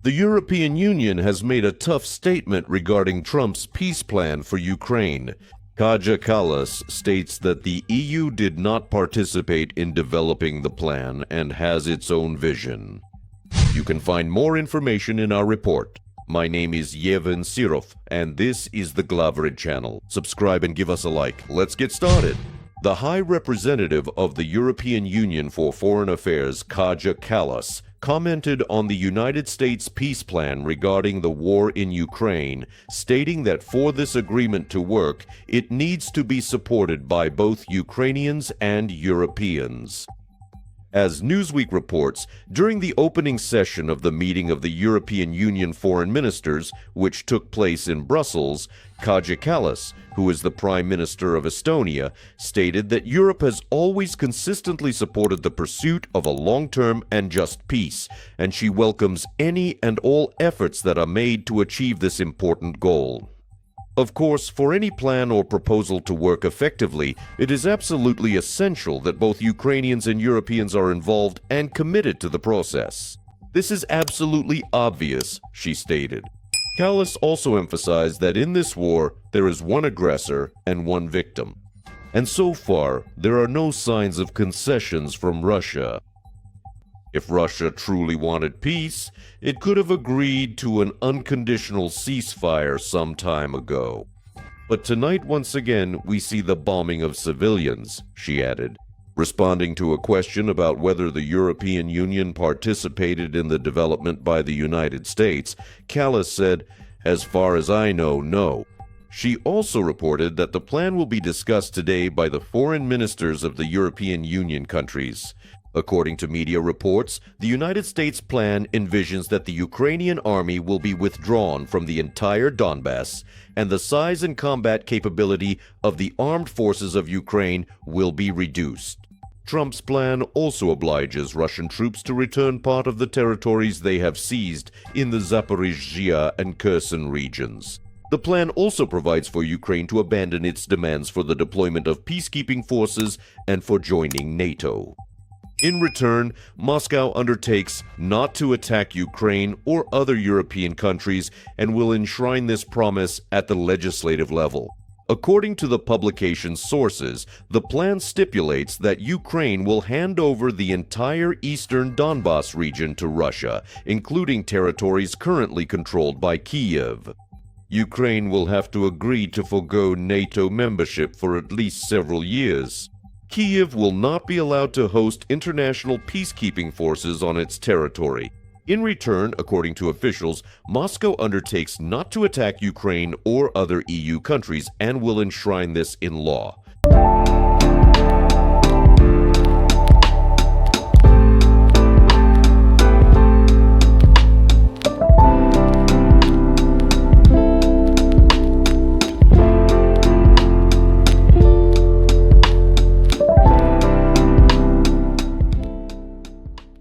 The European Union has made a tough statement regarding Trump's peace plan for Ukraine. Kaja Kallas states that the EU did not participate in developing the plan and has its own vision. You can find more information in our report. My name is Yevhen Sirov, and this is the Glavrid channel. Subscribe and give us a like. Let's get started. The High Representative of the European Union for Foreign Affairs, Kaja Kallas, commented on the United States peace plan regarding the war in Ukraine, stating that for this agreement to work, it needs to be supported by both Ukrainians and Europeans. As Newsweek reports, during the opening session of the meeting of the European Union foreign ministers, which took place in Brussels, Kaja Kallas, who is the Prime Minister of Estonia, stated that Europe has always consistently supported the pursuit of a long-term and just peace, and she welcomes any and all efforts that are made to achieve this important goal. Of course, for any plan or proposal to work effectively, it is absolutely essential that both Ukrainians and Europeans are involved and committed to the process. This is absolutely obvious, she stated. Kallas also emphasized that in this war, there is one aggressor and one victim. And so far, there are no signs of concessions from Russia. If Russia truly wanted peace, it could have agreed to an unconditional ceasefire some time ago. But tonight, once again, we see the bombing of civilians, she added. Responding to a question about whether the European Union participated in the development by the United States, Kallas said, "As far as I know, no." She also reported that the plan will be discussed today by the foreign ministers of the European Union countries. According to media reports, the United States plan envisions that the Ukrainian army will be withdrawn from the entire Donbass, and the size and combat capability of the armed forces of Ukraine will be reduced. Trump's plan also obliges Russian troops to return part of the territories they have seized in the Zaporizhzhia and Kherson regions. The plan also provides for Ukraine to abandon its demands for the deployment of peacekeeping forces and for joining NATO. In return, Moscow undertakes not to attack Ukraine or other European countries and will enshrine this promise at the legislative level. According to the publication's sources, the plan stipulates that Ukraine will hand over the entire eastern Donbass region to Russia, including territories currently controlled by Kyiv. Ukraine will have to agree to forgo NATO membership for at least several years. Kyiv will not be allowed to host international peacekeeping forces on its territory. In return, according to officials, Moscow undertakes not to attack Ukraine or other EU countries and will enshrine this in law.